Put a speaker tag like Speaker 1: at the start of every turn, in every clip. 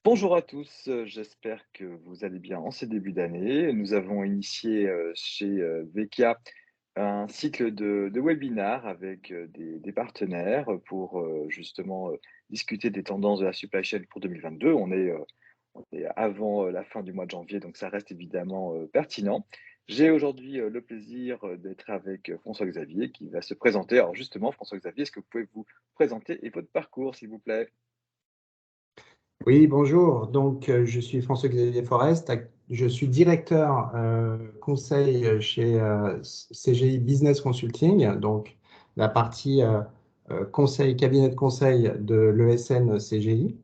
Speaker 1: Bonjour à tous, j'espère que vous allez bien en ce début d'année. Nous avons initié, chez, Veka un cycle de webinaires avec, des partenaires pour, justement, discuter des tendances de la supply chain pour 2022. On est avant, la fin du mois de janvier, donc ça reste évidemment, pertinent. J'ai aujourd'hui, le plaisir, d'être avec, François Xavier qui va se présenter. Alors justement, François Xavier, est-ce que vous pouvez vous présenter et votre parcours, s'il vous plaît?
Speaker 2: Oui, bonjour. Je suis François-Xavier Forest. Je suis directeur conseil chez CGI Business Consulting, donc la partie conseil, cabinet de conseil de l'ESN CGI.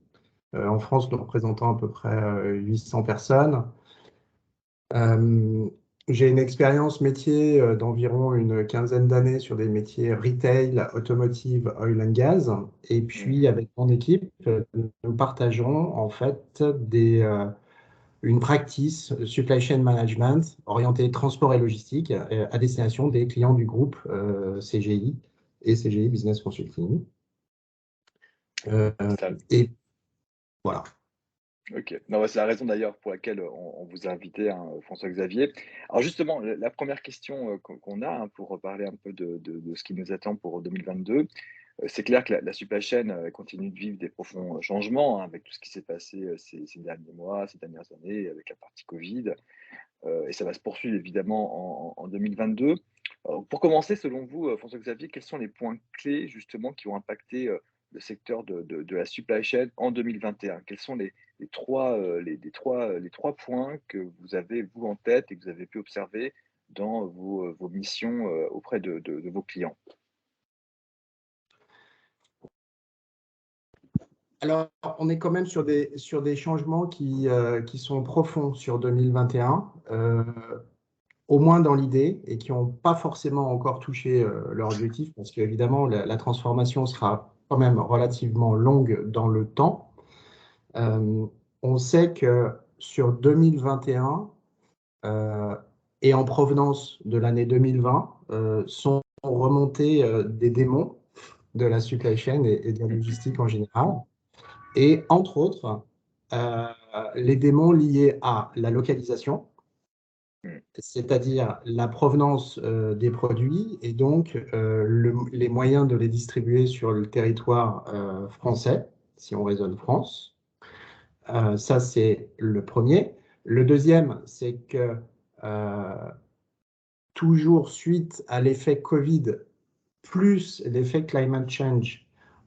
Speaker 2: En France, nous représentons à peu près 800 personnes. Euh, j'ai une expérience métier d'environ une quinzaine d'années sur des métiers retail, automotive, oil and gas. Et puis,
Speaker 1: Mmh.
Speaker 2: avec mon équipe, nous partageons en fait une practice supply chain management orientée transport et logistique à destination des clients du groupe CGI et CGI Business Consulting. Euh,
Speaker 1: Ça
Speaker 2: et voilà.
Speaker 1: OK. Non, bah, c'est la raison d'ailleurs pour laquelle, on vous a invité, hein, François Xavier. Alors justement, la 1re question, qu'on a, hein, pour parler un peu de ce qui nous attend pour 2022, c'est clair que la supply chain, continue de vivre des profonds, changements, hein, avec tout ce qui s'est passé, ces derniers mois, ces dernières années, avec la partie covid, et ça va se poursuivre évidemment en 2022. Pour commencer, selon vous, François Xavier, quels sont les points clés justement qui ont impacté, le secteur de la supply chain en 2021? Quels sont les 3, les 3 points que vous avez, vous, en tête et que vous avez pu observer dans vos missions, auprès de vos clients?
Speaker 2: Alors, on est quand même sur des changements qui sont profonds sur 2021. Au moins dans l'idée, et qui n'ont pas forcément encore touché leur objectif, parce qu'évidemment, la transformation sera quand même relativement longue dans le temps. Euh, on sait que sur 2021, et en provenance de l'année 2020, sont remontés des démons de la supply chain et de la
Speaker 1: Mmh.
Speaker 2: logistique en général, et entre autres, euh, les démons liés à la localisation,
Speaker 1: Mmh.
Speaker 2: c'est-à-dire la provenance des produits et donc les moyens de les distribuer sur le territoire français, si on raisonne France. Ça, c'est le premier. Le deuxième, c'est que euh, toujours suite à l'effet Covid, plus l'effet climate change,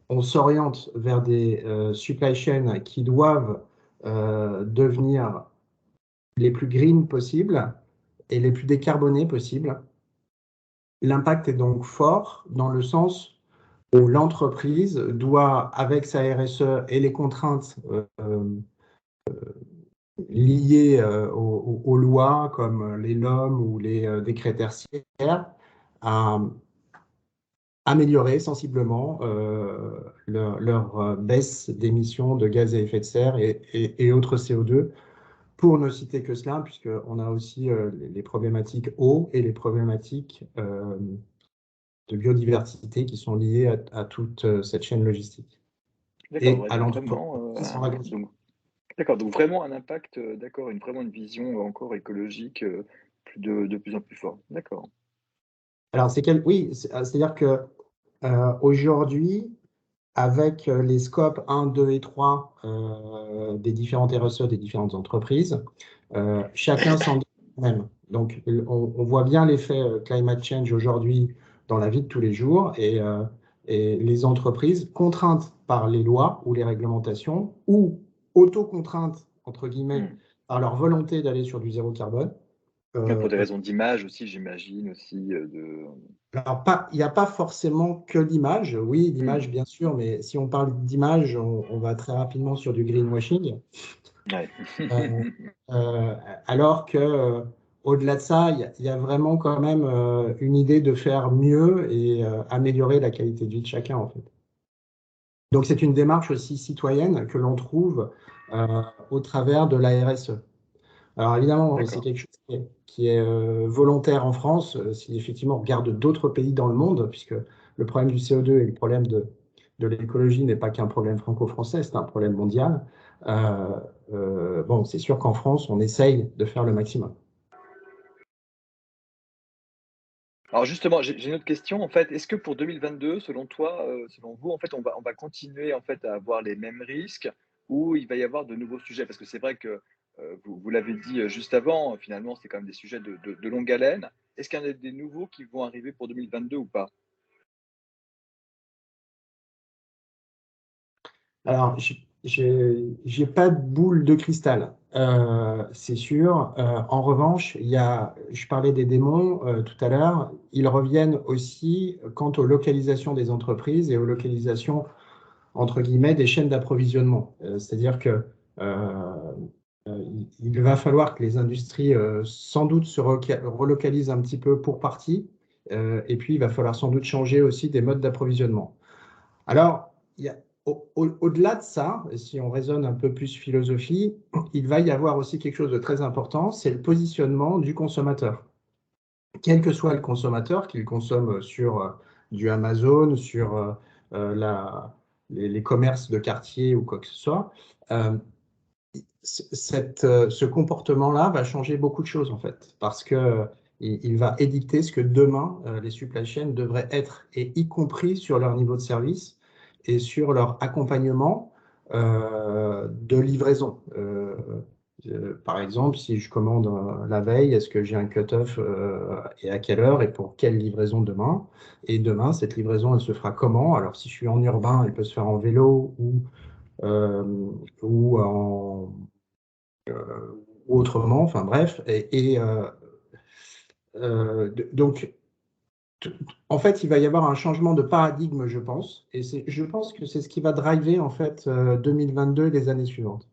Speaker 2: on s'oriente vers des supply chains qui doivent devenir les plus green possibles et les plus décarbonés possibles. L'impact est donc fort dans le sens où l'entreprise doit, avec sa RSE et les contraintes liées aux lois comme les LOM ou les décrets tertiaires, à améliorer sensiblement leur baisse d'émissions de gaz à effet de serre et autres CO2, pour ne citer que cela, puisqu'on a aussi les problématiques eau et les problématiques de biodiversité qui sont liées à toute cette chaîne logistique
Speaker 1: D'accord,
Speaker 2: et
Speaker 1: ouais,
Speaker 2: à
Speaker 1: donc
Speaker 2: l'entreprise
Speaker 1: vraiment,
Speaker 2: qui s'en engage.
Speaker 1: d'accord, donc vraiment un impact, d'accord, vraiment une vision encore écologique, plus de plus en plus fort. D'accord.
Speaker 2: Alors, oui, c'est-à-dire que aujourd'hui, avec les scopes 1, 2 et 3 des différentes RSE des différentes entreprises, chacun s'engage même. Donc, on voit bien l'effet climate change aujourd'hui dans la vie de tous les jours et les entreprises contraintes par les lois ou les réglementations ou auto-contraintes, entre guillemets,
Speaker 1: Mmh.
Speaker 2: par leur volonté d'aller sur du zéro carbone.
Speaker 1: Ouais, pour
Speaker 2: Euh,
Speaker 1: des raisons d'image aussi, j'imagine aussi, de
Speaker 2: alors, il n'y a pas forcément que l'image. Oui,
Speaker 1: mmh,
Speaker 2: l'image, bien sûr, mais si on parle d'image, on va très rapidement sur du greenwashing.
Speaker 1: ouais.
Speaker 2: Euh, euh, alors que, au-delà de ça, il y a vraiment quand même une idée de faire mieux et améliorer la qualité de vie de chacun, en fait. Donc, c'est une démarche aussi citoyenne que l'on trouve au travers de la RSE. Alors, évidemment, c'est
Speaker 1: D'accord.
Speaker 2: quelque chose qui est volontaire en France. Si effectivement on regarde d'autres pays dans le monde, puisque le problème du CO2 et le problème de l'écologie n'est pas qu'un problème franco-français, c'est un problème mondial. Bon, c'est sûr qu'en France, on essaye de faire le maximum.
Speaker 1: Alors justement, j'ai une autre question en fait. Est-ce que pour 2022, selon toi, selon vous, en fait, on va continuer en fait à avoir les mêmes risques ou il va y avoir de nouveaux sujets? Parce que c'est vrai que, vous l'avez dit, juste avant, finalement, c'est quand même des sujets de longue haleine. Est-ce qu'il y en a des nouveaux qui vont arriver pour 2022 ou pas?
Speaker 2: Alors, j'ai pas de boule de cristal, c'est sûr. En revanche, je parlais des démons tout à l'heure, ils reviennent aussi quant aux localisations des entreprises et aux localisations, entre guillemets, des chaînes d'approvisionnement. C'est-à-dire que il va falloir que les industries, sans doute, se relocalisent un petit peu pour partie, et puis il va falloir sans doute changer aussi des modes d'approvisionnement. Alors, au-delà de ça, si on raisonne un peu plus philosophie, il va y avoir aussi quelque chose de très important, c'est le positionnement du consommateur. Quel que soit le consommateur, qu'il consomme sur du Amazon, sur les commerces de quartier ou quoi que ce soit, euh, ce comportement-là va changer beaucoup de choses en fait, parce que il va édicter ce que demain les supply chains devraient être, et y compris sur leur niveau de service et sur leur accompagnement de livraison. Par exemple, si je commande la veille, est-ce que j'ai un cut-off et à quelle heure et pour quelle livraison demain? Et demain, cette livraison, elle se fera comment? Alors, si je suis en urbain, elle peut se faire en vélo euh, ou ou autrement, enfin bref. Donc, en fait, il va y avoir un changement de paradigme, je pense, et je pense que c'est ce qui va driver en fait 2022 et les années suivantes.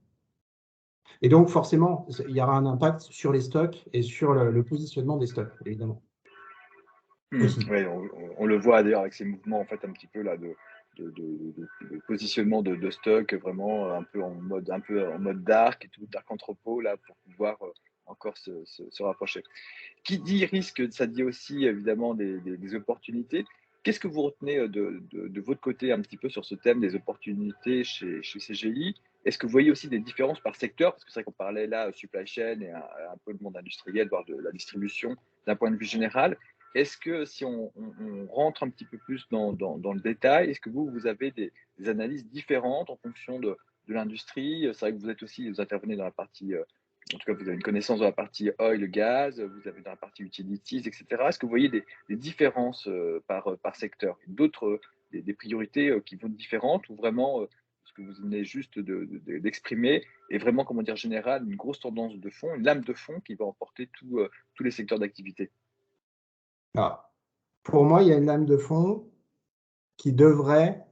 Speaker 2: Et donc, forcément, il y aura un impact sur les stocks et sur le positionnement des stocks, évidemment, aussi.
Speaker 1: Ouais, on le voit d'ailleurs avec ces mouvements en fait un petit peu là de positionnement de stock vraiment un peu en mode dark et tout, dark entrepôt là pour pouvoir, encore se rapprocher. Qui dit risque, ça dit aussi évidemment des opportunités. Qu'est-ce que vous retenez, de votre côté un petit peu sur ce thème des opportunités chez CGI? Est-ce que vous voyez aussi des différences par secteur? Parce que c'est vrai qu'on parlait là, supply chain et un peu le monde industriel, voire de la distribution d'un point de vue général. Est-ce que si on rentre un petit peu plus dans le détail, est-ce que vous avez des analyses différentes en fonction de l'industrie? C'est vrai que vous intervenez dans la partie, en tout cas, vous avez une connaissance de la partie oil, gaz, vous avez dans la partie utilities, et cetera. Est-ce que vous voyez des différences, par secteur? D'autres, des priorités, qui vont être différentes ou vraiment, ce que vous venez juste d'exprimer est vraiment, comment dire, général, une grosse tendance de fond, une lame de fond qui va emporter tous les secteurs d'activité?
Speaker 2: Alors, pour moi, il y a une lame de fond qui devrait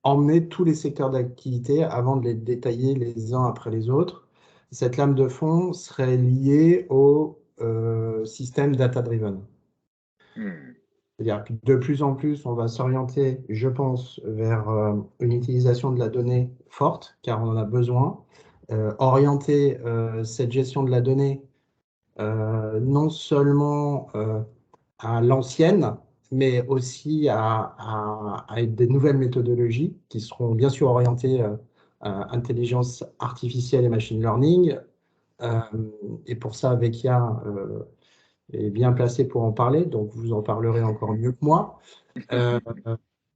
Speaker 2: emmener tous les secteurs d'activité avant de les détailler les uns après les autres. Cette lame de fond serait liée au système data-driven.
Speaker 1: Mmh.
Speaker 2: C'est-à-dire que de plus en plus, on va s'orienter, je pense, vers une utilisation de la donnée forte, car on en a besoin. Orienter cette gestion de la donnée non seulement à l'ancienne, mais aussi à des nouvelles méthodologies qui seront bien sûr orientées à intelligence artificielle et machine learning. Euh, et pour ça, Vekia est bien placé pour en parler, donc vous en parlerez encore mieux que moi. Euh,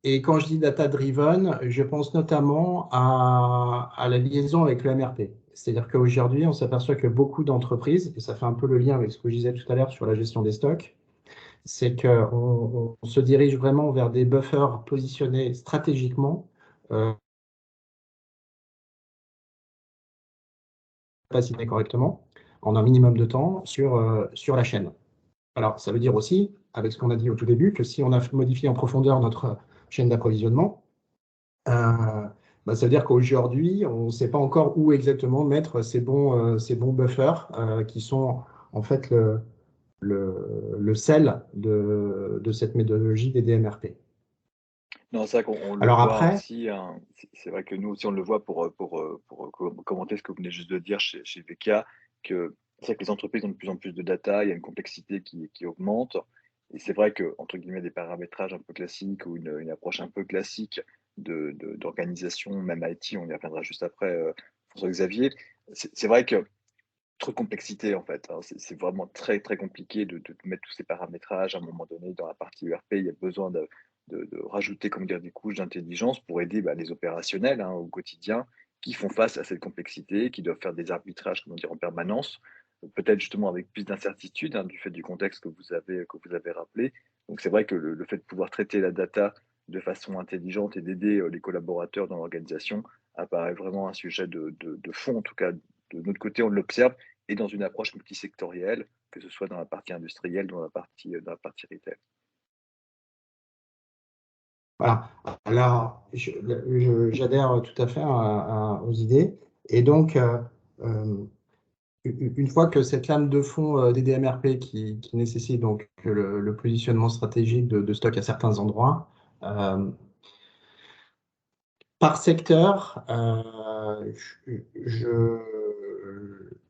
Speaker 2: et quand je dis data-driven, je pense notamment à la liaison avec le MRP. C'est-à-dire qu'aujourd'hui, on s'aperçoit que beaucoup d'entreprises, et ça fait un peu le lien avec ce que je disais tout à l'heure sur la gestion des stocks, c'est qu'on se dirige vraiment vers des buffers positionnés stratégiquement, capacité correctement, en un minimum de temps sur la chaîne. Alors, ça veut dire aussi, avec ce qu'on a dit au tout début, que si on a modifié en profondeur notre chaîne d'approvisionnement, ça veut dire qu'aujourd'hui, on ne sait pas encore où exactement mettre ces bons buffers qui sont en fait le sel de cette méthodologie des DMRP.
Speaker 1: Non, c'est vrai qu'on le
Speaker 2: Alors
Speaker 1: voit
Speaker 2: après,
Speaker 1: aussi, hein, c'est vrai que nous aussi on le voit pour commenter ce que vous venez juste de dire chez VK, que c'est vrai que les entreprises ont de plus en plus de data, il y a une complexité qui augmente Et c'est vrai que, entre guillemets, des paramétrages un peu classiques ou une approche un peu classique d'organisation, même IT, on y reviendra juste après, François-Xavier. C'est vrai que trop de complexité, en fait, hein. C'est vraiment très, très compliqué de mettre tous ces paramétrages. À un moment donné, dans la partie ERP, il y a besoin de rajouter, comment dire, des couches d'intelligence pour aider, bah, les opérationnels, hein, au quotidien, qui font face à cette complexité, qui doivent faire des arbitrages, comment dire, en permanence. Peut-être justement avec plus d'incertitude, hein, du fait du contexte que vous avez rappelé. Donc c'est vrai que le fait de pouvoir traiter la data de façon intelligente et d'aider, les collaborateurs dans l'organisation apparaît vraiment un sujet de fond, en tout cas de notre côté, on l'observe et dans une approche multisectorielle, que ce soit dans la partie industrielle, dans la partie retail.
Speaker 2: Voilà. Alors, j'adhère tout à fait aux idées. Et donc, une fois que cette lame de fond des DMRP qui nécessite donc le positionnement stratégique de stock à certains endroits, par secteur, je,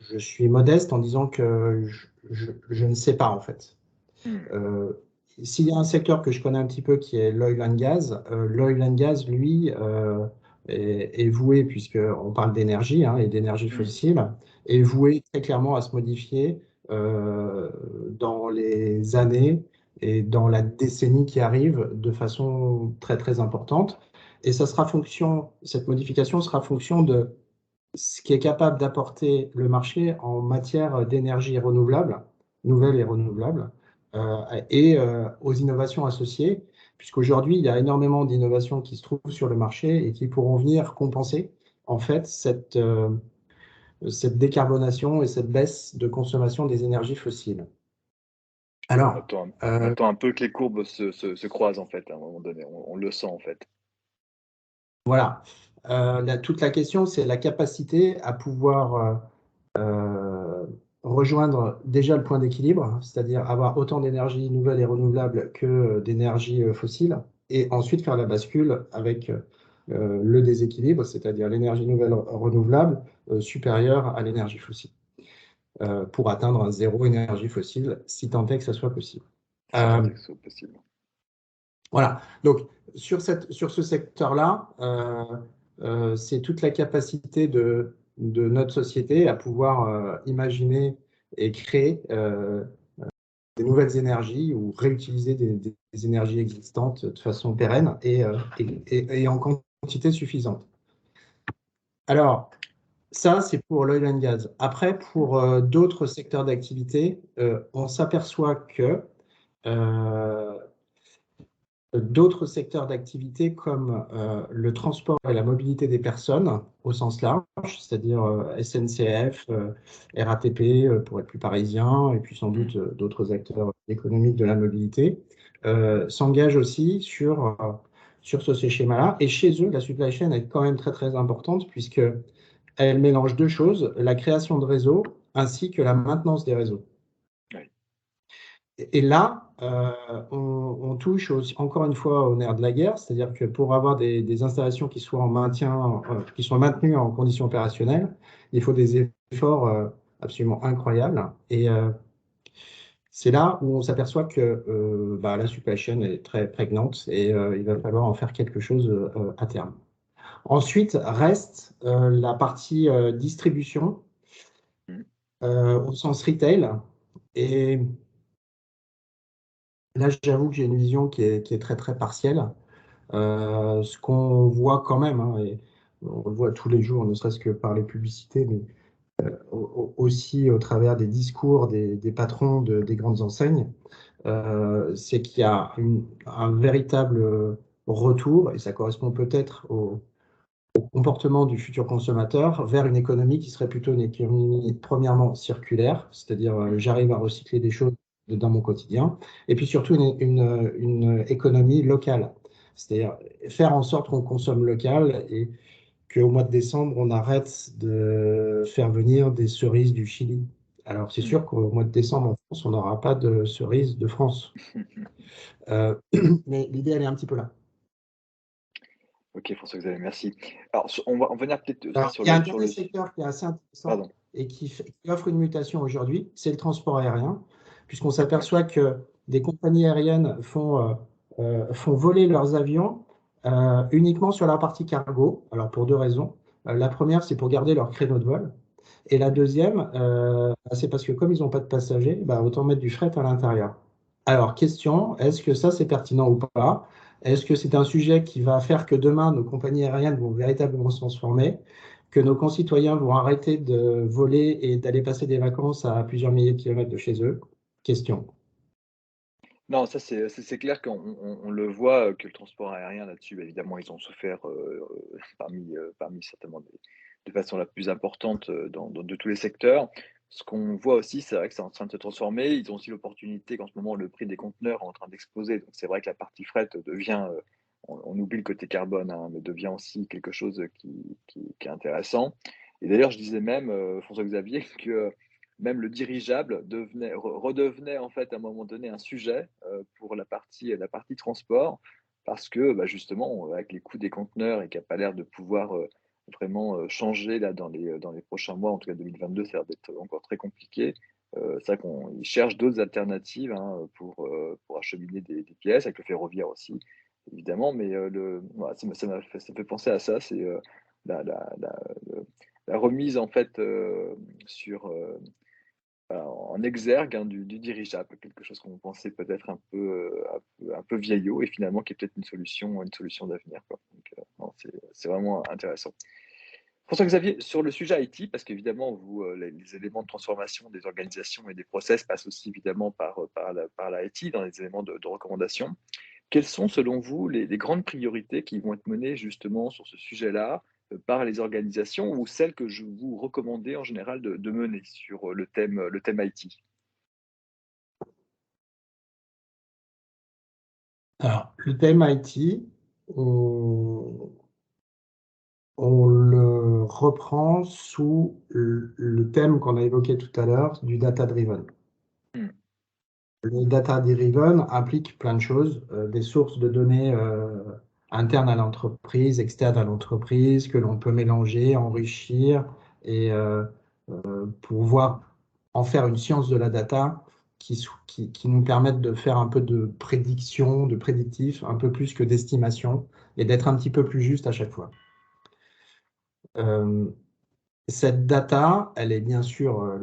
Speaker 2: je suis modeste en disant que je ne sais pas en fait.
Speaker 1: Mmh.
Speaker 2: Euh, S'il y a un secteur que je connais un petit peu qui est l'oil and gas, lui, est voué, puisqu'on parle d'énergie et d'énergie
Speaker 1: Mmh.
Speaker 2: fossile, est voué très clairement à se modifier dans les années et dans la décennie qui arrive de façon très très importante. Et cette modification sera fonction de ce qui est capable d'apporter le marché en matière d'énergie renouvelable, nouvelle et renouvelable, aux innovations associées, puisqu'aujourd'hui, il y a énormément d'innovations qui se trouvent sur le marché et qui pourront venir compenser en fait cette décarbonation et cette baisse de consommation des énergies fossiles.
Speaker 1: On
Speaker 2: Alors,
Speaker 1: attend on attend un peu que les courbes se croisent, en fait, à un moment donné. On le sent, en fait.
Speaker 2: voilà. Toute la question, c'est la capacité à pouvoir rejoindre déjà le point d'équilibre, c'est-à-dire avoir autant d'énergie nouvelle et renouvelable que d'énergie fossile, et ensuite faire la bascule avec le déséquilibre, c'est-à-dire l'énergie nouvelle renouvelable supérieure à l'énergie fossile, pour atteindre un zéro énergie fossile, si tant est que ça soit possible.
Speaker 1: Si tant
Speaker 2: Euh,
Speaker 1: est que ce soit possible.
Speaker 2: Voilà. Donc, sur ce secteur-là, c'est toute la capacité de notre société à pouvoir imaginer et créer des nouvelles énergies ou réutiliser des énergies existantes de façon pérenne et en quantité suffisante. Alors, ça, c'est pour l'oil and gas. Après,
Speaker 1: Mmh.
Speaker 2: pour d'autres secteurs d'activité, on s'aperçoit que euh, d'autres secteurs d'activité comme le transport et la mobilité des personnes au sens large, c'est-à-dire SNCF, RATP pour être plus parisien, et puis sans
Speaker 1: Mmh.
Speaker 2: doute d'autres acteurs économiques de la mobilité, s'engagent aussi sur ce schéma-là. Et chez eux, la supply chain est quand même très très importante puisqu'elle mélange deux choses, la création de réseaux ainsi que la maintenance des réseaux.
Speaker 1: Oui.
Speaker 2: Et là, on touche encore une fois au nerf de la guerre, c'est-à-dire que pour avoir des installations qui soient qui soient maintenues en conditions opérationnelles, il faut des efforts absolument incroyables. Et c'est là où on s'aperçoit que la supply chain est très prégnante et il va falloir en faire quelque chose à terme. Ensuite, reste la partie distribution
Speaker 1: Mmh.
Speaker 2: au sens retail. Et là, j'avoue que j'ai une vision qui est très, très partielle. Ce qu'on voit quand même, et on le voit tous les jours, ne serait-ce que par les publicités, mais aussi au travers des discours des patrons des grandes enseignes, c'est qu'il y a un véritable retour, et ça correspond peut-être au comportement du futur consommateur, vers une économie qui serait plutôt une économie premièrement circulaire, c'est-à-dire
Speaker 1: Mmh.
Speaker 2: j'arrive à recycler des choses dans mon quotidien, et puis surtout une économie locale, c'est-à-dire faire en sorte qu'on consomme local et qu'au mois de décembre, on arrête de faire venir des cerises du Chili. Alors c'est
Speaker 1: Mmh.
Speaker 2: sûr qu'au mois de décembre en France, on n'aura pas de cerises de France. Euh, mais l'idée, elle est un petit peu là.
Speaker 1: OK, François-Xavier, merci. Alors on va venir peut-être aussi
Speaker 2: Alors,
Speaker 1: sur
Speaker 2: il y a un
Speaker 1: le
Speaker 2: dernier secteur qui est assez intéressant
Speaker 1: pardon.
Speaker 2: et qui offre une mutation aujourd'hui, c'est le transport aérien, puisqu'on
Speaker 1: Ouais.
Speaker 2: s'aperçoit que des compagnies aériennes font voler leurs avions uniquement sur la partie cargo. Alors, pour deux raisons. La première, c'est pour garder leur créneau de vol. Et la deuxième, c'est parce que comme ils n'ont pas de passagers, bah, autant mettre du fret à l'intérieur. Alors, question, est-ce que ça, c'est pertinent ou pas? Est-ce que c'est un sujet qui va faire que demain, nos compagnies aériennes vont véritablement se transformer, que nos concitoyens vont arrêter de voler et d'aller passer des vacances à plusieurs milliers de kilomètres de chez eux? Question.
Speaker 1: Non, ça c'est clair qu'on le voit, que le transport aérien là-dessus, bah, évidemment, ils ont souffert, parmi certainement des de façon la plus importante, dans de tous les secteurs. Ce qu'on voit aussi, c'est vrai que c'est en train de se transformer. Ils ont aussi l'opportunité qu'en ce moment, le prix des conteneurs est en train d'exploser. Donc c'est vrai que la partie fret devient, on oublie le côté carbone, hein, mais devient aussi quelque chose, qui est intéressant. Et d'ailleurs, je disais même, François Xavier, que même le dirigeable redevenait en fait à un moment donné un sujet, pour la partie transport parce que, bah, justement, avec les coûts des conteneurs et qui a pas l'air de pouvoir, vraiment, changer là dans les prochains mois, en tout cas 2022, ça a l'air d'être encore très compliqué. C'est vrai qu'on ils cherchent d'autres alternatives, hein, pour acheminer des pièces, avec le ferroviaire aussi, évidemment, mais voilà, ça me fait penser à ça, c'est, la la la le la remise en fait, sur, en exergue, hein, du dirigeable, quelque chose qu'on pensait peut-être un peu vieillot et finalement qui est peut-être une solution d'avenir, quoi. Donc, non, c'est vraiment intéressant. François-Xavier, sur le sujet IT, parce qu'évidemment, vous, les éléments de transformation des organisations et des process passent aussi évidemment par la IT dans les éléments de recommandation. Quelles sont, selon vous, les grandes priorités qui vont être menées justement sur ce sujet-là, par les organisations ou celles que je vous recommandez en général de mener sur, le thème IT?
Speaker 2: Alors, le thème IT, on, on le reprend sous le thème qu'on a évoqué tout à l'heure du data-driven.
Speaker 1: Mmh.
Speaker 2: Le data-driven implique plein de choses, des sources de données internes à l'entreprise, externes à l'entreprise, que l'on peut mélanger, enrichir et pouvoir en faire une science de la data qui nous permette de faire un peu de prédiction, de prédictif, un peu plus que d'estimation et d'être un petit peu plus juste à chaque fois. Euh, Cette data, elle est bien sûr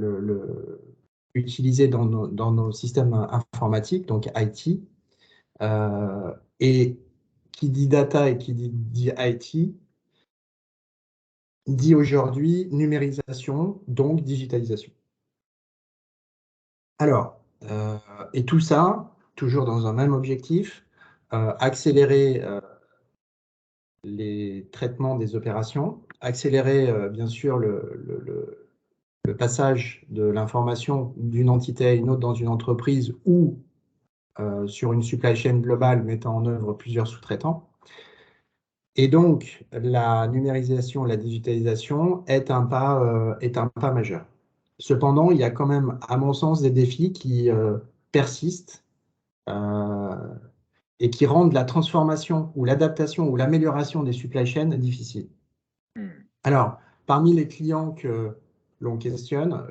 Speaker 2: utilisée dans nos systèmes informatiques, donc IT. Et qui dit data et qui dit IT, dit aujourd'hui numérisation, donc digitalisation. Alors, et tout ça, toujours dans un même objectif, accélérer les traitements des opérations, accélérer bien sûr le passage de l'information d'une entité à une autre dans une entreprise ou sur une supply chain globale mettant en œuvre plusieurs sous-traitants. Et donc, la numérisation, la digitalisation est un pas majeur. Cependant, il y a quand même, à mon sens, des défis qui persistent euh, et qui rendent la transformation ou l'adaptation ou l'amélioration des supply chains difficile.
Speaker 1: Mmh.
Speaker 2: Alors, parmi les clients que l'on questionne,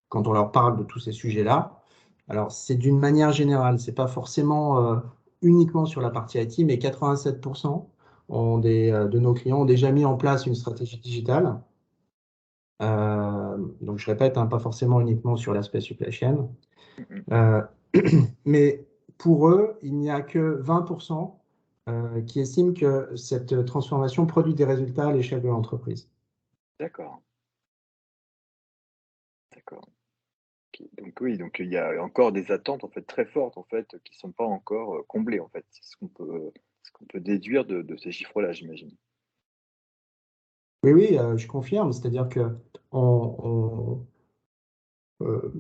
Speaker 2: quand on leur parle de tous ces sujets-là, alors c'est d'une manière générale, c'est pas forcément uniquement sur la partie IT, mais 87% de nos clients ont déjà mis en place une stratégie digitale. Donc je répète, hein, pas forcément uniquement sur l'aspect supply chain.
Speaker 1: Mmh mh.
Speaker 2: Euh, mais pour eux, il n'y a que 20% qui estiment que cette transformation produit des résultats à l'échelle de l'entreprise.
Speaker 1: D'accord, d'accord. OK. Donc oui, donc il y a encore des attentes en fait très fortes en fait, qui sont pas encore, comblées en fait. C'est ce qu'on peut déduire de ces chiffres-là, j'imagine?
Speaker 2: Oui, oui, je confirme. C'est-à-dire que on, Euh,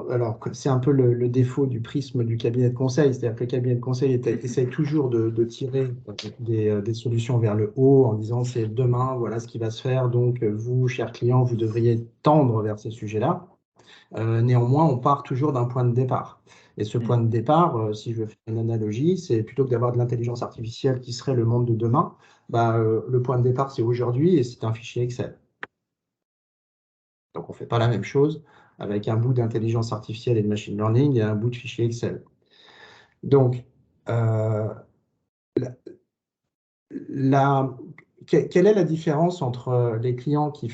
Speaker 2: alors, c'est un peu le défaut du prisme du cabinet de conseil, c'est-à-dire que le cabinet de conseil essaye toujours de tirer des solutions vers le haut en disant c'est demain, voilà ce qui va se faire, donc vous, chers clients, vous devriez tendre vers ces sujets-là. Néanmoins, on part toujours d'un point de départ. Et ce point
Speaker 1: Mmh.
Speaker 2: de départ, si je veux faire une analogie, c'est plutôt que d'avoir de l'intelligence artificielle qui serait le monde de demain, bah, le point de départ, c'est aujourd'hui et c'est un fichier Excel. Donc, on ne fait pas la même chose avec un bout d'intelligence artificielle et de machine learning et un bout de fichier Excel. Donc, quelle est la différence entre les clients qui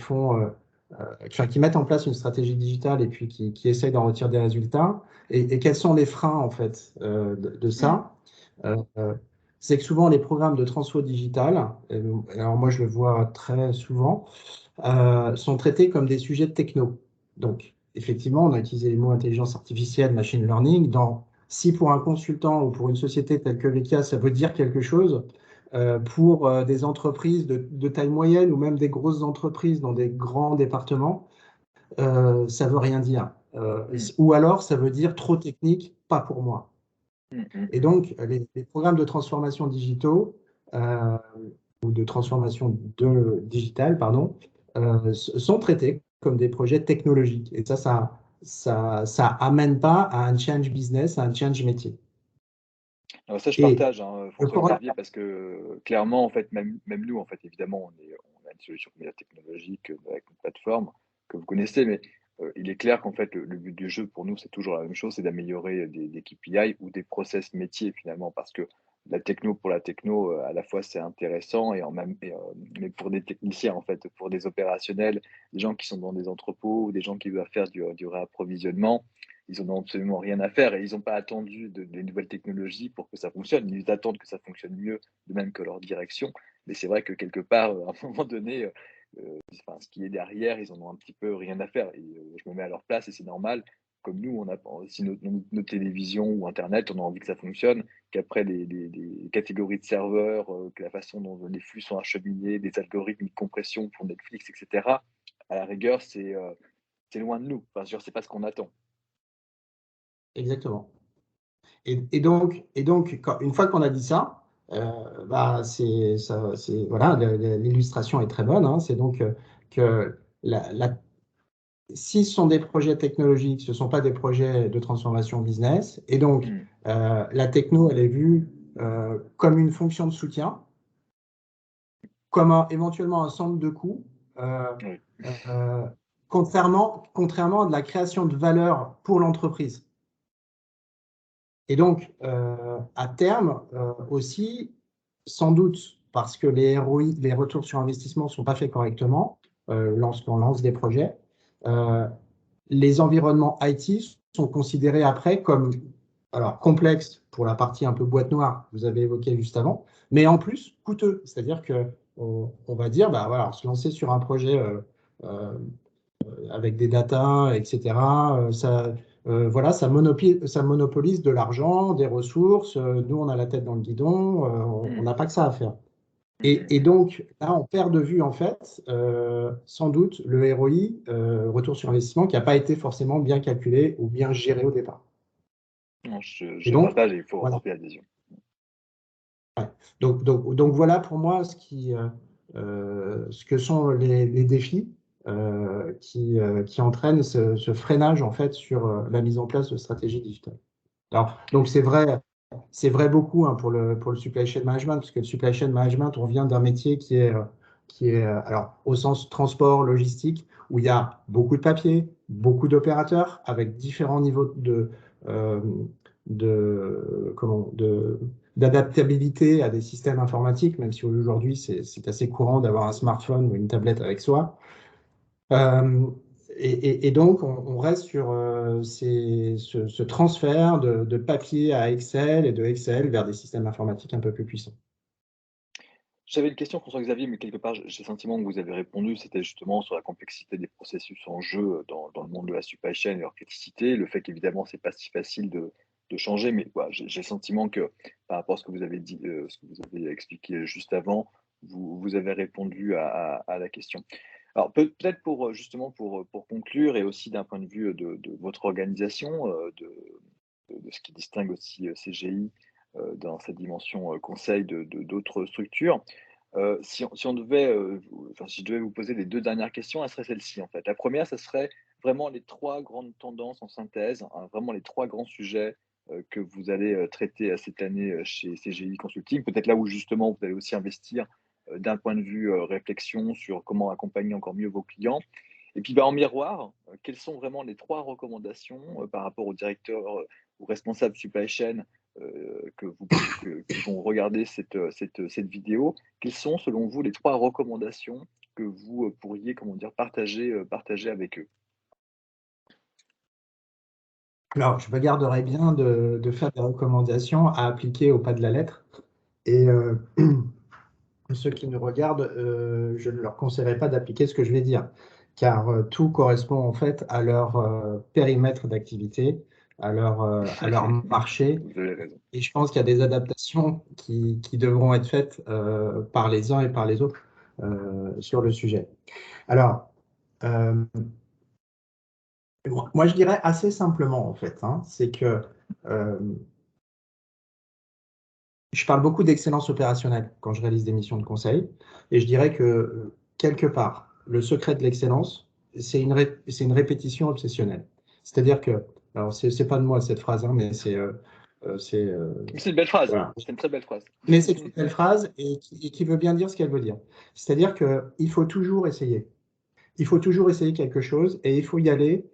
Speaker 2: qui mettent en place une stratégie digitale et puis qui essayent d'en retirer des résultats et quels sont les freins en fait de
Speaker 1: Mm.
Speaker 2: ça? C'est que souvent les programmes de transfo digital, alors moi je le vois très souvent, sont traités comme des sujets de techno. Donc effectivement, on a utilisé les mots intelligence artificielle, machine learning. Si pour un consultant ou pour une société telle que Veka, ça veut dire quelque chose, pour des entreprises de taille moyenne ou même des grosses entreprises dans des grands départements, ça veut rien dire.
Speaker 1: Mm.
Speaker 2: Ou alors, ça veut dire trop technique, pas pour moi.
Speaker 1: Mm. Mm.
Speaker 2: Et
Speaker 1: Mm.
Speaker 2: donc, les programmes de transformation digitaux euh, ou de transformation digitale, pardon, sont traités comme des projets technologiques. Et ça amène pas à un change business, à un change métier.
Speaker 1: Alors ça, je
Speaker 2: Et
Speaker 1: partage, hein,
Speaker 2: le problème,
Speaker 1: François-Xavier, parce que clairement, en fait, même nous, en fait, évidemment, on a une solution média technologique avec une plateforme que vous connaissez, mais il est clair qu'en fait, le but du jeu pour nous, c'est toujours la même chose, c'est d'améliorer des KPI ou des process métiers finalement, parce que la techno pour la techno, à la fois c'est intéressant mais pour des techniciens, en fait, pour des opérationnels, des gens qui sont dans des entrepôts ou des gens qui doivent faire du réapprovisionnement, ils en ont absolument rien à faire et ils n'ont pas attendu des nouvelles technologies pour que ça fonctionne. Ils attendent que ça fonctionne mieux, de même que leur direction. Mais c'est vrai que quelque part, à un moment donné, enfin, ce qui est derrière, ils en ont un petit peu rien à faire. Et je me mets à leur place et c'est normal. Comme nous, on a aussi nos télévisions ou Internet, on a envie que ça fonctionne, qu'après les catégories de serveurs, que la façon dont les flux sont acheminés, des algorithmes de compression pour Netflix, etc. À la rigueur, c'est loin de nous. Enfin, c'est pas ce qu'on attend.
Speaker 2: exactement. Et donc, une fois qu'on a dit ça, voilà, l'illustration est très bonne, hein. C'est donc que si ce sont des projets technologiques, ce ne sont pas des projets de transformation business. Et donc,
Speaker 1: Mmh.
Speaker 2: la techno, elle est vue comme une fonction de soutien, comme éventuellement un centre de coût, euh,
Speaker 1: Oui.
Speaker 2: euh, contrairement à de la création de valeur pour l'entreprise. Et donc, à terme aussi, sans doute parce que les ROI, les retours sur investissement ne sont pas faits correctement lorsqu'on lance des projets, euh, les environnements IT sont considérés après comme alors, complexes pour la partie un peu boîte noire que vous avez évoquée juste avant, mais en plus coûteux. C'est-à-dire qu'on va dire, bah, voilà, se lancer sur un projet euh, avec des datas, etc. Voilà, ça monopolise de l'argent, des ressources. Nous, on a la tête dans le guidon, on
Speaker 1: Mmh.
Speaker 2: n'a pas que ça à faire.
Speaker 1: Mmh,
Speaker 2: Et
Speaker 1: mmh,
Speaker 2: donc, là, on perd de vue, en fait, sans doute, le ROI, retour sur investissement, qui n'a pas été forcément bien calculé ou bien géré au départ.
Speaker 1: non,
Speaker 2: Et
Speaker 1: je
Speaker 2: donc,
Speaker 1: partage et il faut
Speaker 2: voilà.
Speaker 1: porter l'adhésion.
Speaker 2: Donc voilà pour moi ce que sont les défis qui entraînent ce freinage en fait sur la mise en place de stratégies digitales. Alors, donc c'est vrai beaucoup hein, pour le supply chain management, parce que le supply chain management, on vient d'un métier qui est alors au sens transport, logistique, où il y a beaucoup de papier, beaucoup d'opérateurs avec différents niveaux euh, d'adaptabilité à des systèmes informatiques, même si aujourd'hui c'est assez courant d'avoir un smartphone ou une tablette avec soi. Euh, et donc, on reste sur ce transfert de papier à Excel et de Excel vers des systèmes informatiques un peu plus puissants.
Speaker 1: J'avais une question, François-Xavier, mais quelque part, j'ai le sentiment que vous avez répondu. C'était justement sur la complexité des processus en jeu dans le monde de la supply chain et leur criticité. Le fait qu'évidemment, c'est pas si facile de changer, mais voilà, j'ai le sentiment que par rapport à ce que vous avez dit, ce que vous avez expliqué juste avant, vous avez répondu à la question. Alors peut-être pour justement pour conclure et aussi d'un point de vue de votre organisation, de ce qui distingue aussi CGI dans sa dimension conseil d'autres structures. Si on devait, enfin, si je devais vous poser les 2 dernières questions, elles seraient celles-ci, en fait. La première, ça serait vraiment les 3 grandes tendances en synthèse, hein, vraiment les 3 grands sujets, que vous allez, traiter, cette année, chez CGI Consulting. Peut-être là où justement vous allez aussi investir, d'un point de vue, réflexion sur comment accompagner encore mieux vos clients. Et puis, bah, en miroir, quelles sont vraiment les 3 recommandations, par rapport au directeur, ou responsable supply chain, qui vont regarder cette vidéo? Quelles sont, selon vous, les 3 recommandations que vous, pourriez, comment dire, partager avec eux?
Speaker 2: Alors, je me garderais bien de faire des recommandations à appliquer au pas de la lettre. Et ceux qui nous regardent, je ne leur conseillerais pas d'appliquer ce que je vais dire, car tout correspond en fait à leur périmètre d'activité, à leur marché.
Speaker 1: Vous avez raison.
Speaker 2: Et je pense qu'il y a des adaptations qui devront être faites par les uns et par les autres sur le sujet. Alors, euh, moi, je dirais assez simplement, en fait, hein, c'est que euh, je parle beaucoup d'excellence opérationnelle quand je réalise des missions de conseil, et je dirais que, quelque part, le secret de l'excellence, c'est une répétition obsessionnelle. C'est-à-dire que, alors, c'est pas de moi cette phrase, hein, mais c'est,
Speaker 1: C'est une belle phrase,
Speaker 2: voilà.
Speaker 1: c'est une très belle phrase.
Speaker 2: Mais c'est une belle phrase et qui veut bien dire ce qu'elle veut dire. C'est-à-dire qu'il faut toujours essayer. Il faut toujours essayer quelque chose et il faut y aller,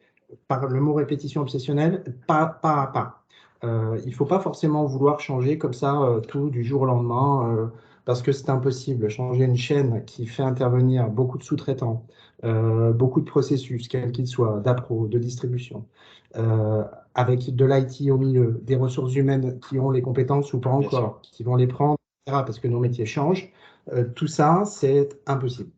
Speaker 2: par le mot répétition obsessionnelle, pas à pas. Il ne faut pas forcément vouloir changer comme ça tout du jour au lendemain parce que c'est impossible. Changer une chaîne qui fait intervenir beaucoup de sous-traitants, beaucoup de processus, quels qu'ils soient, d'appro, de distribution, euh, avec de l'IT au milieu, des ressources humaines qui ont les compétences ou pas
Speaker 1: Bien sûr.
Speaker 2: encore, qui vont les prendre, etc., parce que nos métiers changent. Tout ça, c'est impossible.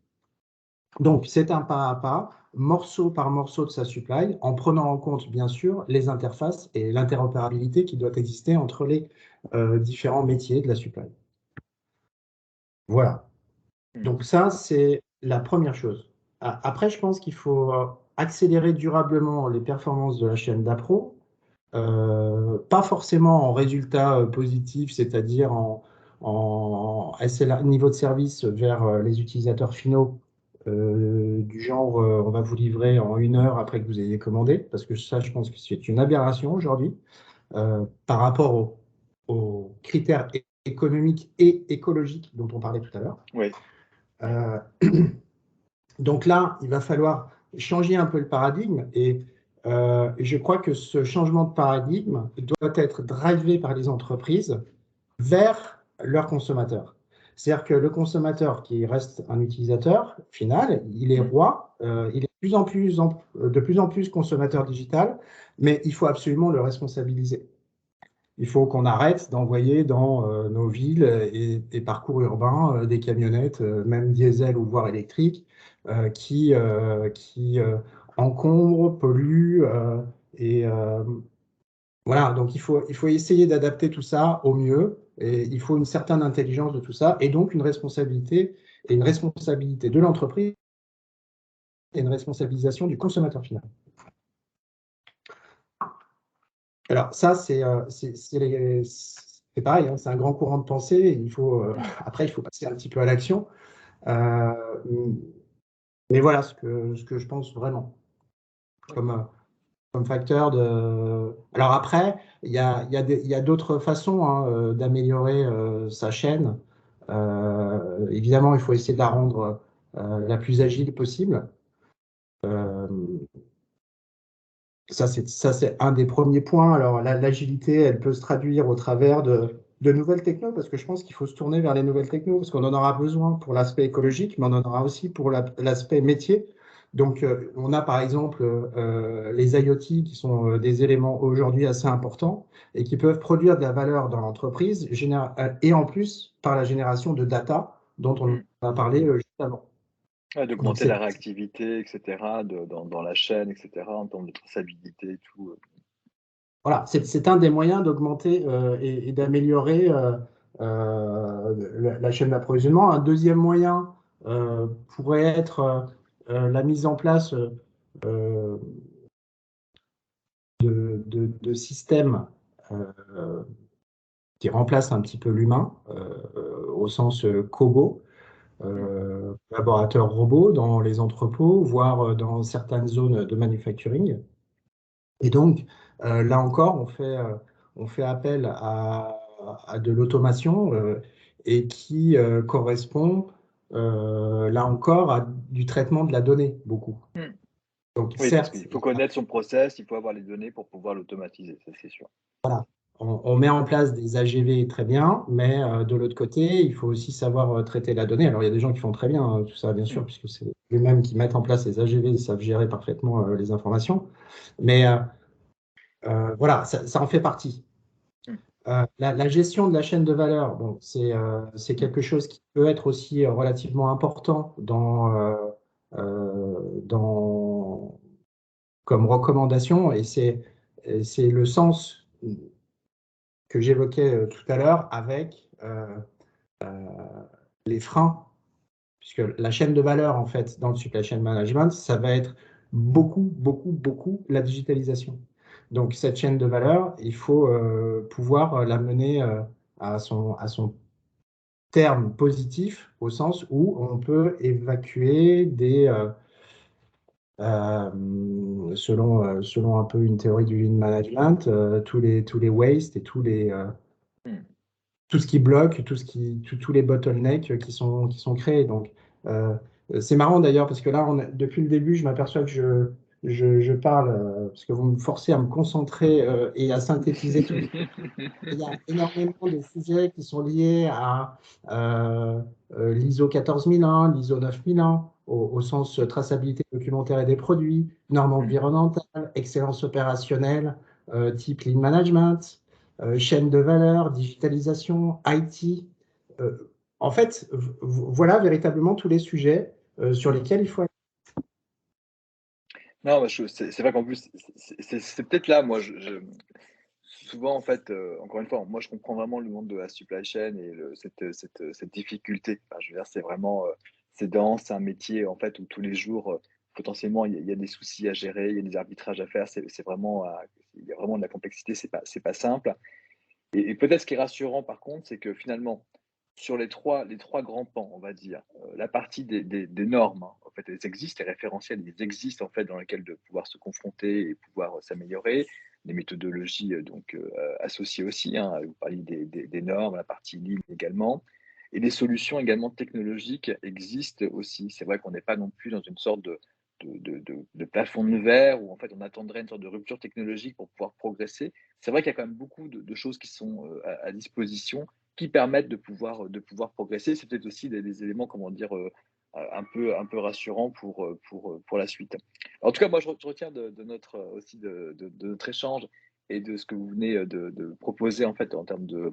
Speaker 2: Donc, c'est un pas à pas, morceau par morceau de sa supply, en prenant en compte, bien sûr, les interfaces et l'interopérabilité qui doit exister entre les différents métiers de la supply. Voilà.
Speaker 1: Mmh.
Speaker 2: Donc, ça, c'est la première chose. Après, je pense qu'il faut accélérer durablement les performances de la chaîne d'appro, pas forcément en résultats positifs, c'est-à-dire en SLA, niveau de service vers les utilisateurs finaux, du genre on va vous livrer en 1 heure après que vous ayez commandé, parce que ça, je pense que c'est une aberration aujourd'hui par rapport aux critères économiques et écologiques dont on parlait tout à l'heure.
Speaker 1: Oui.
Speaker 2: Euh, donc là, il va falloir changer un peu le paradigme et je crois que ce changement de paradigme doit être drivé par les entreprises vers leurs consommateurs. C'est-à-dire que le consommateur qui reste un utilisateur final, il est
Speaker 1: Mmh.
Speaker 2: roi, il est de plus en plus consommateur digital, mais il faut absolument le responsabiliser. Il faut qu'on arrête d'envoyer dans nos villes et parcours urbains des camionnettes, même diesel ou voire électriques, qui encombrent, polluent. Et voilà, donc il faut essayer d'adapter tout ça au mieux. Et il faut une certaine intelligence de tout ça, et donc une responsabilité de l'entreprise et une responsabilisation du consommateur final. Alors ça, c'est pareil, hein, c'est un grand courant de pensée. Après, il faut passer un petit peu à l'action. Euh, mais voilà ce que je pense vraiment comme, comme facteur de. Alors après, il y a d'autres façons hein, d'améliorer sa chaîne. Évidemment, il faut essayer de la rendre la plus agile possible. Euh, Ça, c'est un des premiers points. Alors, l'agilité, elle peut se traduire au travers de nouvelles technos, parce que je pense qu'il faut se tourner vers les nouvelles technos, parce qu'on en aura besoin pour l'aspect écologique, mais on en aura aussi pour l'aspect métier. Donc, on a par exemple les IoT, qui sont des éléments aujourd'hui assez importants et qui peuvent produire de la valeur dans l'entreprise, et en plus par la génération de data dont on
Speaker 1: Mmh.
Speaker 2: a parlé juste avant.
Speaker 1: Ouais,
Speaker 2: Donc,
Speaker 1: d'augmenter la réactivité et cetera, dans la chaîne et cetera, en termes de traçabilité et tout,
Speaker 2: voilà, c'est un des moyens d'augmenter et d'améliorer la chaîne d'approvisionnement. Un deuxième moyen pourrait être la mise en place euh, de systèmes qui remplacent un petit peu l'humain, au sens COBO,
Speaker 1: Mmh.
Speaker 2: collaborateurs robots dans les entrepôts, voire dans certaines zones de manufacturing. Et donc, là encore, on fait appel à de l'automation et qui correspond, là encore, à du traitement de la donnée, beaucoup.
Speaker 1: Mmh.
Speaker 2: Donc,
Speaker 1: Oui, parce
Speaker 2: certes,
Speaker 1: qu'il faut connaître son process, il faut avoir les données pour pouvoir l'automatiser, ça c'est sûr.
Speaker 2: voilà, on met en place des AGV très bien, mais de l'autre côté, il faut aussi savoir traiter la donnée. Alors, il y a des gens qui font très bien tout ça, bien sûr,
Speaker 1: Mm.
Speaker 2: puisque c'est eux-mêmes qui mettent en place les AGV, ils savent gérer parfaitement les informations. Mais voilà, ça en fait partie.
Speaker 1: Mm.
Speaker 2: La gestion de la chaîne de valeur, bon, c'est
Speaker 1: Mm.
Speaker 2: quelque chose qui peut être aussi relativement important comme recommandation, et c'est le sens que j'évoquais tout à l'heure avec les freins, puisque la chaîne de valeur, en fait, dans le supply chain management, ça va être beaucoup, beaucoup, beaucoup la digitalisation. Donc, cette chaîne de valeur, il faut pouvoir la mener à son terme positif, au sens où on peut évacuer selon un peu une théorie du lean management, tous les wastes et
Speaker 1: Mm.
Speaker 2: tout ce qui bloque, tous les bottlenecks qui sont créés. Donc, euh, c'est marrant d'ailleurs, parce que là, depuis le début, je m'aperçois que je parle, parce que vous me forcez à me concentrer et à synthétiser tout. Il y a énormément de sujets qui sont liés à l'ISO 14001, l'ISO 9001, au sens traçabilité documentaire et des produits, normes
Speaker 1: Mm.
Speaker 2: environnementales, excellence opérationnelle, type lean management, chaîne de valeur, digitalisation, IT. En fait, voilà véritablement tous les sujets sur
Speaker 1: Mm.
Speaker 2: lesquels il faut.
Speaker 1: Non, c'est vrai qu'en plus, c'est peut-être là, moi, souvent, en fait, encore une fois, moi, je comprends vraiment le monde de la supply chain et cette difficulté. Enfin, je veux dire, c'est vraiment, c'est dense, c'est un métier, en fait, où tous les jours, potentiellement, il y a des soucis à gérer, il y a des arbitrages à faire. C'est vraiment, il y a vraiment de la complexité, c'est pas simple. Et peut-être ce qui est rassurant par contre, c'est que finalement, sur les trois grands pans, on va dire, la partie des normes, hein, en fait, elles existent, les référentiels, ils existent en fait dans lesquels de pouvoir se confronter et pouvoir s'améliorer. Les méthodologies donc associées aussi, hein, vous parliez des normes, la partie Lean également. Et les solutions également technologiques existent aussi. C'est vrai qu'on n'est pas non plus dans une sorte de plafond de verre où en fait on attendrait une sorte de rupture technologique pour pouvoir progresser. C'est vrai qu'il y a quand même beaucoup de choses qui sont à disposition qui permettent de pouvoir progresser. C'est peut-être aussi des éléments, comment dire, un peu rassurants pour la suite. En tout cas, moi, je retiens de notre aussi de notre échange et de ce que vous venez de proposer en fait en termes de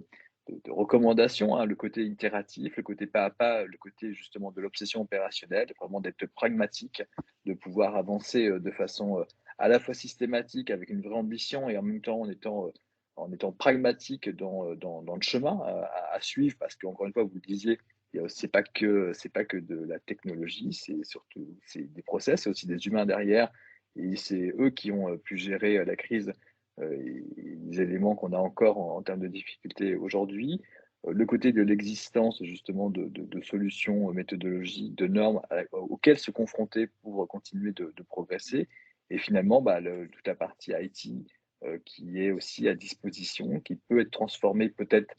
Speaker 1: recommandations, hein, le côté itératif, le côté pas à pas, le côté justement de l'obsession opérationnelle, vraiment d'être pragmatique, de pouvoir avancer de façon à la fois systématique avec une vraie ambition et en même temps en étant pragmatique dans le chemin à suivre parce qu'encore une fois, vous le disiez, c'est pas que de la technologie, c'est surtout c'est des process, c'est aussi des humains derrière et c'est eux qui ont pu gérer la crise et les éléments qu'on a encore en termes de difficultés aujourd'hui. Le côté de l'existence justement de solutions méthodologiques, de normes auxquelles se confronter pour continuer de progresser et finalement, bah, toute la partie IT, qui est aussi à disposition, qui peut être transformée peut-être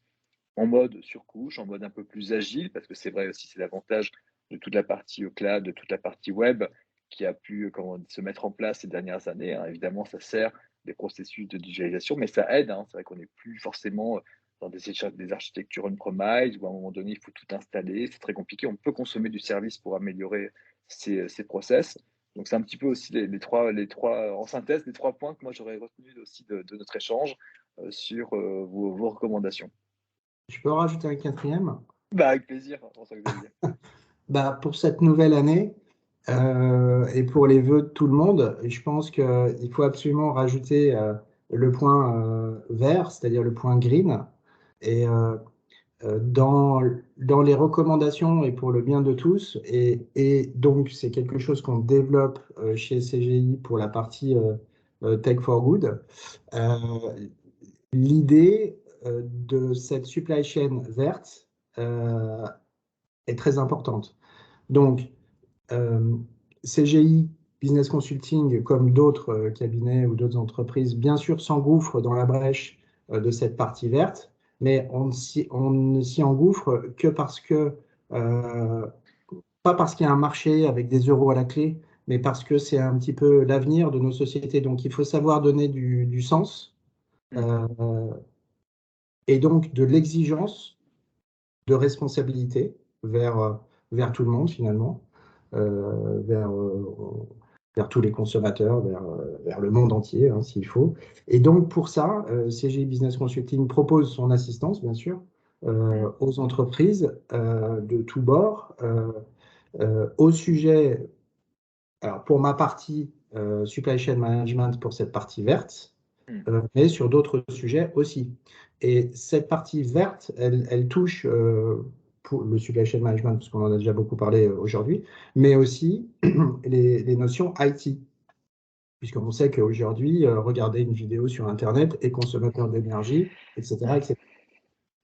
Speaker 1: en mode surcouche, en mode un peu plus agile, parce que c'est vrai aussi, c'est l'avantage de toute la partie cloud, de toute la partie web qui a pu se mettre en place ces dernières années, hein. Évidemment, ça sert des processus de digitalisation, mais ça aide, hein. C'est vrai qu'on n'est plus forcément dans des architectures on-premise où à un moment donné, il faut tout installer. C'est très compliqué. On peut consommer du service pour améliorer ces process. Donc, c'est un petit peu aussi les trois, en synthèse, les trois points que moi j'aurais retenus aussi de notre échange sur vos recommandations.
Speaker 2: Je peux rajouter un quatrième.
Speaker 1: Bah, avec plaisir, François-Xavier.
Speaker 2: Bah, pour cette nouvelle année et pour les vœux de tout le monde, je pense qu'il faut absolument rajouter le point vert, c'est-à-dire le point green. Et dans les recommandations et pour le bien de tous, et donc c'est quelque chose qu'on développe chez CGI pour la partie Tech for Good. Euh, L'idée de cette supply chain verte est très importante. Donc, euh, CGI Business Consulting, comme d'autres cabinets ou d'autres entreprises, bien sûr, s'engouffrent dans la brèche de cette partie verte, mais on ne s'y engouffre que parce que, pas parce qu'il y a un marché avec des euros à la clé, mais parce que c'est un petit peu l'avenir de nos sociétés. Donc, il faut savoir donner du sens euh, et donc de l'exigence de responsabilité vers, vers tout le monde finalement, euh, vers, euh, vers tous les consommateurs, vers le monde entier hein, s'il faut. Et donc pour ça, CGI Business Consulting propose son assistance, bien sûr, aux entreprises de tous bords au sujet, alors pour ma partie supply chain management, pour cette partie verte, mais sur d'autres sujets aussi. Et cette partie verte, elle touche pour le supply chain management, parce qu'on en a déjà beaucoup parlé aujourd'hui, mais aussi les notions IT, puisqu'on sait qu'aujourd'hui, regarder une vidéo sur Internet est consommateur d'énergie, etc., etc.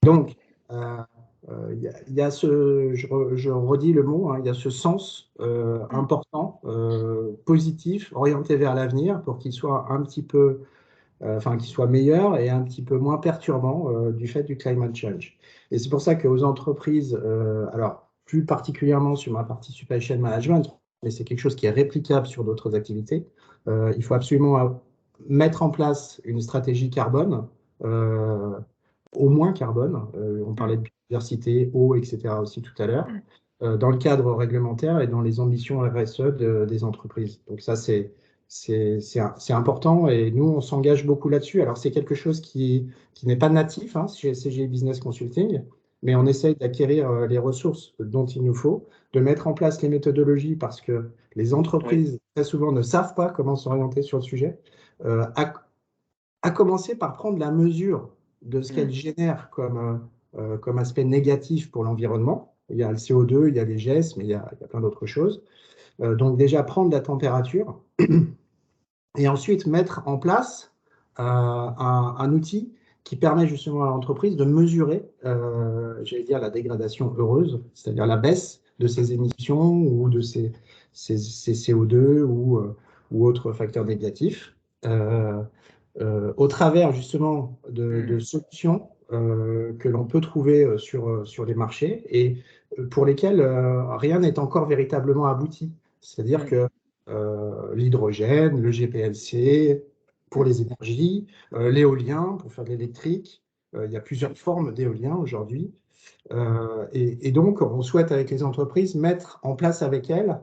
Speaker 2: Donc, il y a ce, je redis le mot, hein, il y a ce sens important, positif, orienté vers l'avenir, pour qu'il soit un petit peu enfin, qui soit meilleur et un petit peu moins perturbant du fait du climate change. Et c'est pour ça qu'aux entreprises, alors plus particulièrement sur ma partie supply chain management, mais c'est quelque chose qui est réplicable sur d'autres activités, il faut absolument mettre en place une stratégie carbone, au moins carbone. On parlait de biodiversité, eau, etc. aussi tout à l'heure, dans le cadre réglementaire et dans les ambitions RSE des entreprises. Donc ça, c'est important et nous, on s'engage beaucoup là-dessus. Alors, c'est quelque chose qui n'est pas natif hein, chez CGI Business Consulting, mais on essaye d'acquérir les ressources dont il nous faut, de mettre en place les méthodologies parce que les
Speaker 1: Oui.
Speaker 2: entreprises, très souvent, ne savent pas comment s'orienter sur le sujet, à commencer par prendre la mesure de ce qu'elles génèrent comme aspect négatif pour l'environnement. Il y a le CO2, il y a les GES, mais il y a plein d'autres choses. Donc déjà prendre la température et ensuite mettre en place un outil qui permet justement à l'entreprise de mesurer, j'allais dire, la dégradation heureuse, c'est-à-dire la baisse de ses émissions ou de ses CO2 ou autres facteurs négatifs, au travers justement de solutions que l'on peut trouver sur les marchés et pour lesquelles rien n'est encore véritablement abouti. C'est-à-dire que l'hydrogène, le GPLC pour les énergies, l'éolien pour faire de l'électrique. Il y a plusieurs formes d'éolien aujourd'hui. Et donc, on souhaite avec les entreprises mettre en place avec elles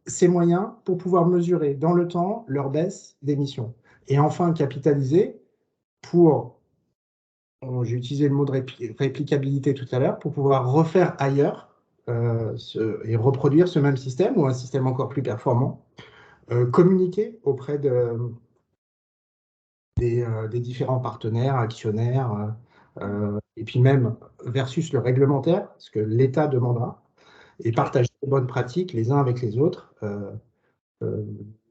Speaker 2: ces moyens pour pouvoir mesurer dans le temps leur baisse d'émissions. Et enfin, capitaliser pour, j'ai utilisé le mot de réplicabilité tout à l'heure, pour pouvoir refaire ailleurs et reproduire ce même système ou un système encore plus performant communiquer auprès des différents partenaires, actionnaires, et puis même versus le réglementaire, ce que l'État demandera, et
Speaker 1: Oui.
Speaker 2: partager les bonnes pratiques les uns avec les autres, euh,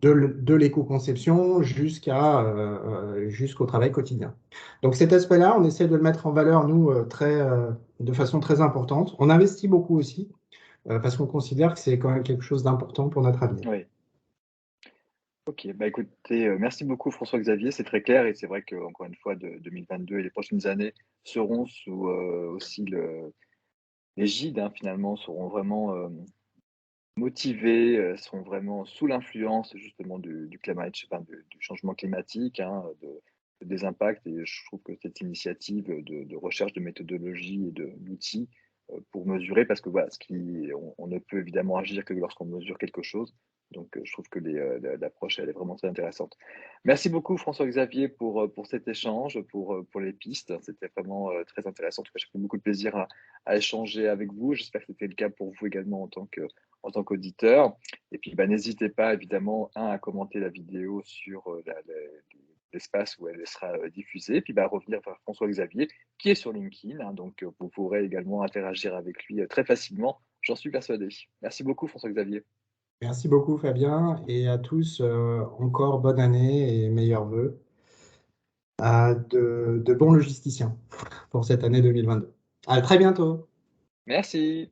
Speaker 2: de l'éco-conception jusqu'au travail quotidien. Donc cet aspect-là, on essaie de le mettre en valeur, nous, de façon très importante. On investit beaucoup aussi, parce qu'on considère que c'est quand même quelque chose d'important pour notre avenir.
Speaker 1: Oui. OK, bah, écoutez, merci beaucoup François-Xavier, c'est très clair et c'est vrai qu'encore une fois de 2022 et les prochaines années seront sous, aussi l'égide, hein, finalement, seront vraiment, motivés, seront vraiment sous l'influence justement du climate ch enfin du changement climatique, hein, des impacts et je trouve que cette initiative, de recherche de méthodologies et d'outils, pour mesurer parce que voilà, on ne peut évidemment agir que lorsqu'on mesure quelque chose. Donc, je trouve que l'approche, elle est vraiment très intéressante. Merci beaucoup François-Xavier pour cet échange, pour les pistes. C'était vraiment, très intéressant. En tout cas, j'ai pris beaucoup de plaisir à échanger avec vous. J'espère que c'était le cas pour vous également en tant qu'auditeur. Et puis, bah, n'hésitez pas évidemment, à commenter la vidéo sur l'espace où elle sera diffusée. Et puis, bah, revenir vers François-Xavier, qui est sur LinkedIn. Hein, donc, vous pourrez également interagir avec lui très facilement, j'en suis persuadé. Merci beaucoup, François-Xavier.
Speaker 2: Merci beaucoup Fabien et à tous encore bonne année et meilleurs vœux à de bons logisticiens pour cette année 2022. À très bientôt.
Speaker 1: Merci.